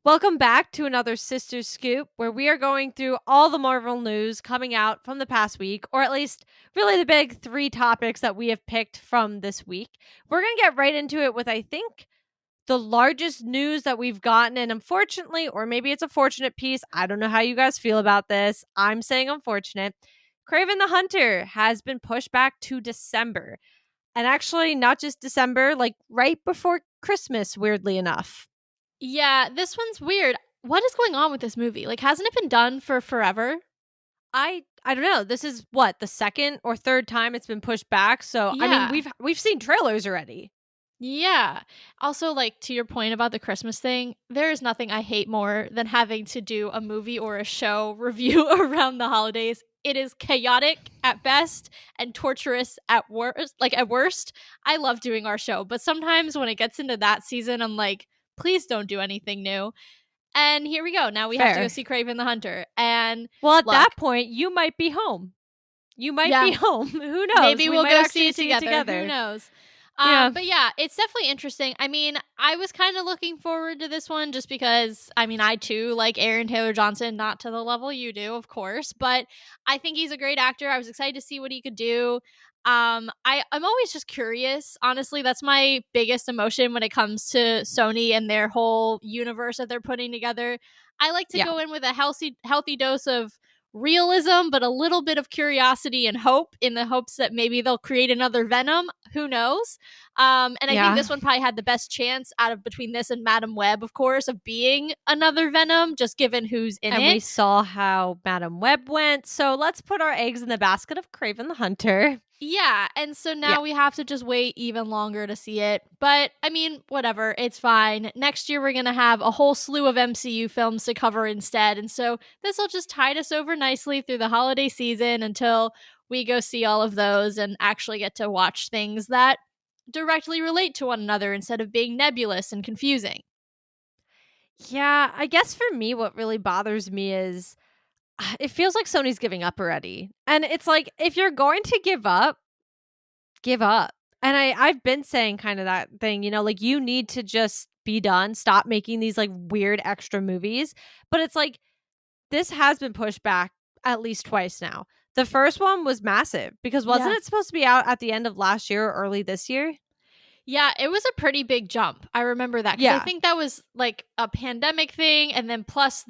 Welcome back to another Sister Scoop, where we are going through all the Marvel news coming out from the past week, or at least really the big three topics that we have picked from this week. We're going to get right into it with, I think, the largest news that we've gotten. And unfortunately, or maybe it's a fortunate piece, I don't know how you guys feel about this. I'm saying unfortunate. Kraven the Hunter has been pushed back to December. And actually, not just December, like right before Christmas, weirdly enough. Yeah, this one's weird. What is going on with this movie? Like, hasn't it been done for forever? I don't know. This is what, the second or third time it's been pushed back. So I mean, Yeah. we've seen trailers already. Yeah. Also, like, to your point about the Christmas thing, there is nothing I hate more than having to do a movie or a show review around the holidays. It is chaotic at best and torturous at worst. Like, at worst, I love doing our show, but sometimes when it gets into that season, I'm like, please don't do anything new. And here we go. Now we have to go Fair. see Craven the Hunter. And Well, at look, that point, you might be home. You might be yeah, home. Who knows? maybe We we'll might go actually see it see it together. Who together. knows? Yeah. But yeah, it's definitely interesting. I mean, I was kind of looking forward to this one just because, I mean, I too like Aaron Taylor Johnson, not to the level you do, of course, but I think he's a great actor. I was excited to see what he could do. I'm always just curious. Honestly, that's my biggest emotion when it comes to Sony and their whole universe that they're putting together. I like to Yeah. go in with a healthy dose of realism, but a little bit of curiosity and hope in the hopes that maybe they'll create another Venom. Who knows? And I think Yeah. this one probably had the best chance out of between this and Madam Web, of course, of being another Venom, just given who's in And it. we saw how Madam Web went. So let's put our eggs in the basket of Kraven the Hunter. Yeah, and so Yeah. now we have to just wait even longer to see it. But I mean, whatever, it's fine. Next year we're going to have a whole slew of MCU films to cover instead. And so this will just tide us over nicely through the holiday season until we go see all of those and actually get to watch things that directly relate to one another instead of being nebulous and confusing. Yeah. I guess for me, what really bothers me is it feels like Sony's giving up already. And it's like, if you're going to give up, give up. And I've been saying kind of that thing, like you need to just be done, stop making these like weird extra movies. But it's like this has been pushed back at least twice now. The first one was massive because wasn't Yeah. it supposed to be out at the end of last year or early this year? Yeah, it was a pretty big jump. I remember that because I Yeah. think that was like a pandemic thing. And then plus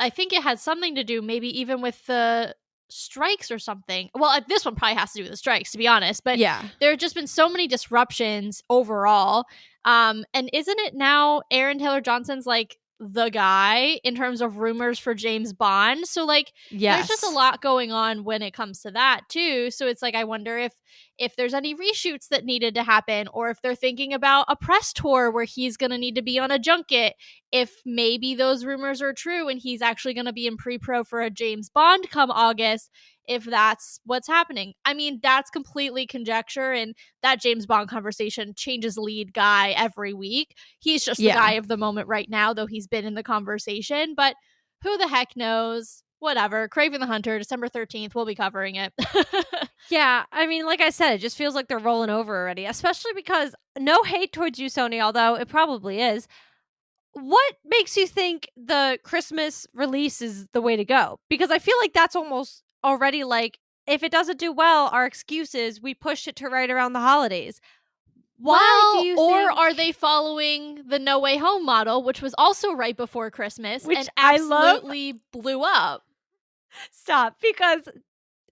I think it had something to do maybe even with the strikes or something. Well, this one probably has to do with the strikes, to be honest. But Yeah. there have just been so many disruptions overall. And isn't it now Aaron Taylor Johnson's like the guy in terms of rumors for James Bond? So like there's just a Yes. lot going on when it comes to that too. So it's like I wonder if there's any reshoots that needed to happen or if they're thinking about a press tour where he's going to need to be on a junket, if maybe those rumors are true and he's actually going to be in pre-pro for a James Bond come August, if that's what's happening. I mean, that's completely conjecture, and that James Bond conversation changes lead guy every week. He's just the guy of the moment right now, though he's been in the conversation, but who the heck knows? Whatever. Kraven the Hunter, December 13th, we'll be covering it. Yeah, I mean, like I said, it just feels like they're rolling over already, especially because no hate towards you, Sony, although it probably is. What makes you think the Christmas release is the way to go? Because I feel like that's almost already like, if it doesn't do well, our excuse is we push it to right around the holidays. Why do you or think? are they following the No Way Home model, which was also right before Christmas Which and I love. absolutely blew up? Stop, because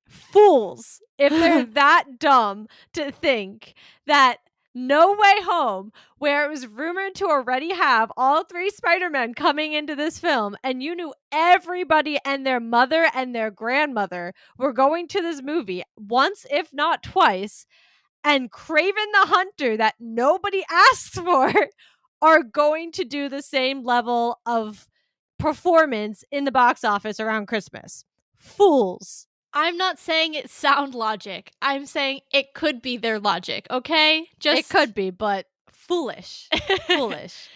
fools, if they're that dumb to think that No Way Home, where it was rumored to already have all three Spider-Men coming into this film, and you knew everybody and their mother and their grandmother were going to this movie once, if not twice, and Kraven the Hunter that nobody asked for are going to do the same level of performance in the box office around Christmas. Fools. I'm not saying it's sound logic. I'm saying it could be their logic, okay? It could be, but foolish. Foolish.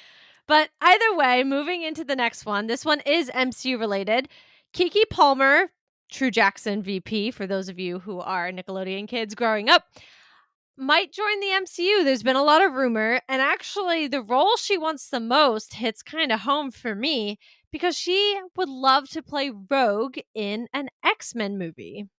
But either way, moving into the next one, this one is MCU related. Keke Palmer, True Jackson VP, for those of you who are Nickelodeon kids growing up, might join the MCU. There's been a lot of rumor, and actually, the role she wants the most hits kind of home for me because she would love to play Rogue in an X-Men movie.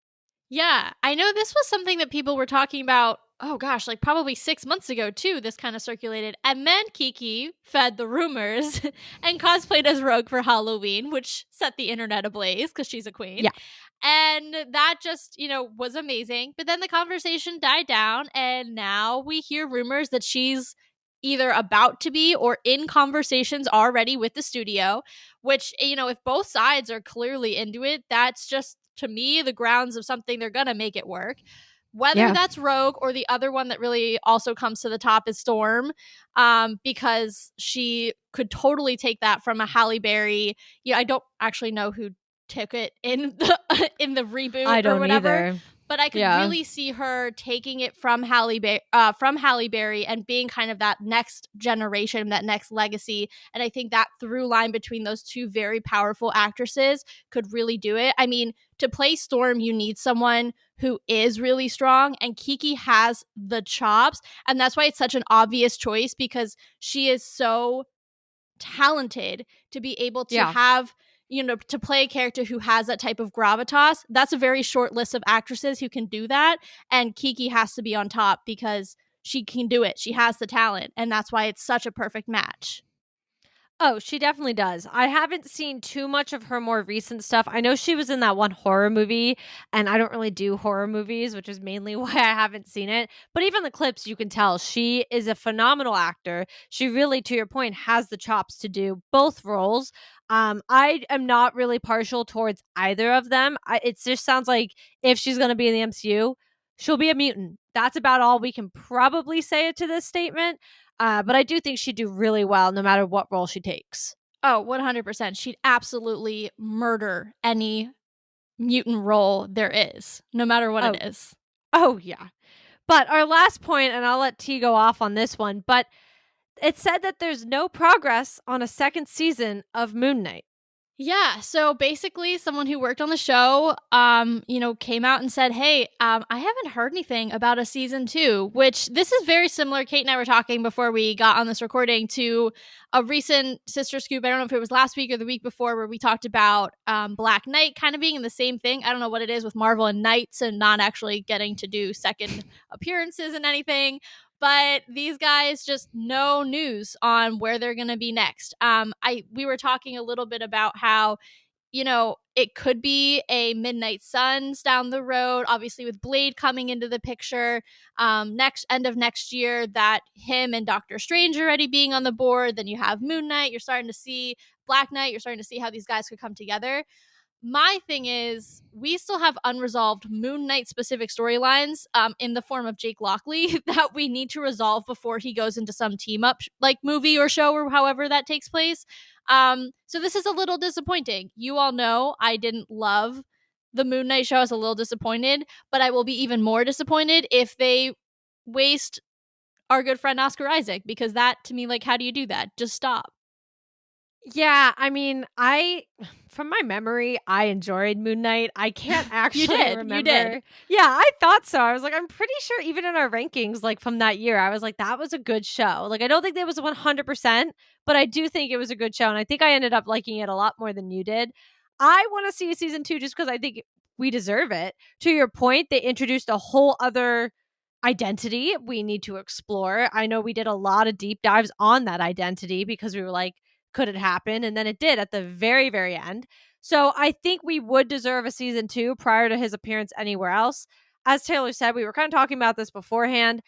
Yeah, I know this was something that people were talking about. Oh gosh, like probably 6 months ago too. This kind of circulated, and then Keke fed the rumors and cosplayed as Rogue for Halloween, which set the internet ablaze because she's a queen. Yeah. And that just, was amazing. But then the conversation died down, and now we hear rumors that she's either about to be or in conversations already with the studio, which, if both sides are clearly into it, that's just, to me, the grounds of something they're going to make it work. Whether Yeah. that's Rogue or the other one that really also comes to the top is Storm, because she could totally take that from a Halle Berry. Yeah, I don't actually know who took it in the in the reboot I or don't whatever, either. but I could Yeah. really see her taking it from from Halle Berry and being kind of that next generation, that next legacy. And I think that through line between those two very powerful actresses could really do it. I mean, to play Storm, you need someone who is really strong, and Keke has the chops, and that's why it's such an obvious choice, because she is so talented to be able to Yeah. have, to play a character who has that type of gravitas. That's a very short list of actresses who can do that, and Keke has to be on top because she can do it. She has the talent, and that's why it's such a perfect match. Oh, she definitely does. I haven't seen too much of her more recent stuff. I know she was in that one horror movie, and I don't really do horror movies, which is mainly why I haven't seen it. But even the clips, you can tell she is a phenomenal actor. She really, to your point, has the chops to do both roles. I am not really partial towards either of them. It just sounds like if she's going to be in the MCU, she'll be a mutant. That's about all we can probably say to this statement. But I do think she'd do really well no matter what role she takes. Oh, 100%. She'd absolutely murder any mutant role there is, no matter what it Oh, is. oh yeah. But our last point, and I'll let T go off on this one, but it said that there's no progress on a second season of Moon Knight. Yeah, so basically someone who worked on the show came out and said, "Hey, I haven't heard anything about a season 2," which this is very similar. Kate and I were talking before we got on this recording to a recent Sister Scoop. I don't know if it was last week or the week before, where we talked about Black Knight kind of being in the same thing. I don't know what it is with Marvel and Knights and not actually getting to do second appearances and anything, but these guys, just no news on where they're going to be next. We were talking a little bit about how, it could be a Midnight Suns down the road, obviously with Blade coming into the picture, next end of next year, that him and Doctor Strange already being on the board. Then you have Moon Knight, you're starting to see Black Knight, you're starting to see how these guys could come together. My thing is, we still have unresolved Moon Knight specific storylines, in the form of Jake Lockley, that we need to resolve before he goes into some team up like movie or show or however that takes place. So this is a little disappointing. You all know I didn't love the Moon Knight show. I was a little disappointed, but I will be even more disappointed if they waste our good friend Oscar Isaac, because that, to me, like, how do you do that? Just stop. Yeah, I mean, from my memory, I enjoyed Moon Knight. I can't You actually did. You did. remember. Yeah, I thought so. I was like, I'm pretty sure even in our rankings, like from that year, I was like, that was a good show. Like, I don't think that was 100%, but I do think it was a good show. And I think I ended up liking it a lot more than you did. I want to see a season 2 just because I think we deserve it. To your point, they introduced a whole other identity we need to explore. I know we did a lot of deep dives on that identity because we were like, could it happen? And then it did at the very, very end. So I think we would deserve a season 2 prior to his appearance anywhere else. As Taylor said, we were kind of talking about this beforehand.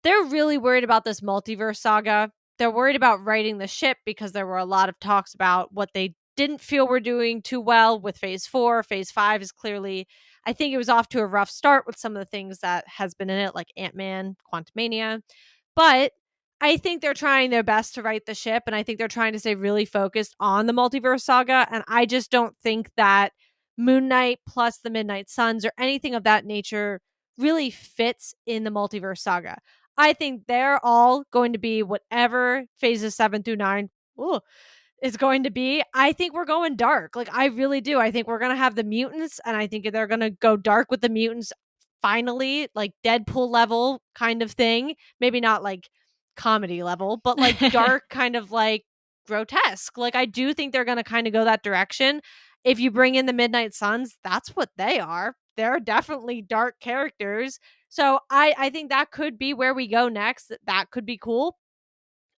They're really worried about this multiverse saga. They're worried about righting the ship because there were a lot of talks about what they didn't feel were doing too well with phase 4. Phase 5 is clearly, I think it was off to a rough start with some of the things that has been in it, like Ant-Man, Quantumania. But I think they're trying their best to right the ship, and I think they're trying to stay really focused on the multiverse saga. And I just don't think that Moon Knight plus the Midnight Suns or anything of that nature really fits in the multiverse saga. I think they're all going to be whatever phases 7 through 9 is going to be. I think we're going dark. Like, I really do. I think we're going to have the mutants, and I think they're going to go dark with the mutants finally, like Deadpool level kind of thing. Maybe not like comedy level, but like dark kind of like grotesque. Like I do think they're going to kind of go that direction. If you bring in the Midnight Suns, that's what they are. They're definitely dark characters. So I think that could be where we go next. That could be cool.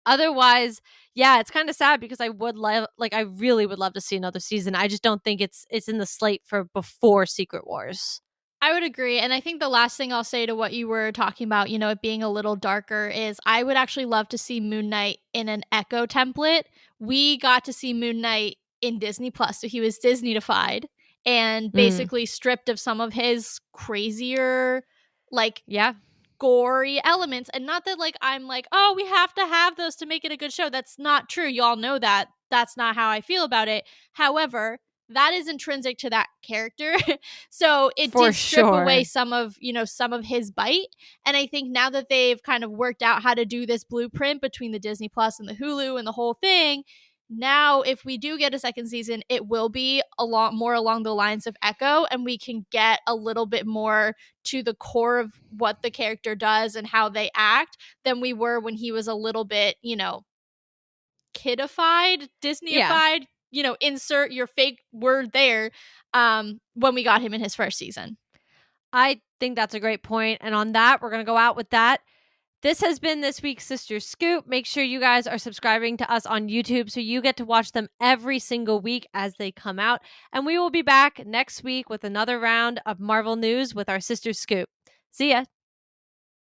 Otherwise, yeah, it's kind of sad because I would love, like, I really would love to see another season. I just don't think it's in the slate for before Secret Wars. I would agree. And I think the last thing I'll say to what you were talking about, it being a little darker, is I would actually love to see Moon Knight in an Echo template. We got to see Moon Knight in Disney Plus. So he was Disney-ified and basically stripped of some of his crazier, like, Yeah. gory elements. And not that like I'm like, oh, we have to have those to make it a good show. That's not true. Y'all know that. That's not how I feel about it. However, that is intrinsic to that character. So it For did strip away sure. some of his bite. And I think now that they've kind of worked out how to do this blueprint between the Disney Plus and the Hulu and the whole thing, now if we do get a second season, it will be a lot more along the lines of Echo, and we can get a little bit more to the core of what the character does and how they act than we were when he was a little bit, kidified, Yeah. Disneyified, insert your fake word there, when we got him in his first season. I think that's a great point. And on that, we're going to go out with that. This has been this week's Sister Scoop. Make sure you guys are subscribing to us on YouTube so you get to watch them every single week as they come out. And we will be back next week with another round of Marvel news with our Sister Scoop. See ya.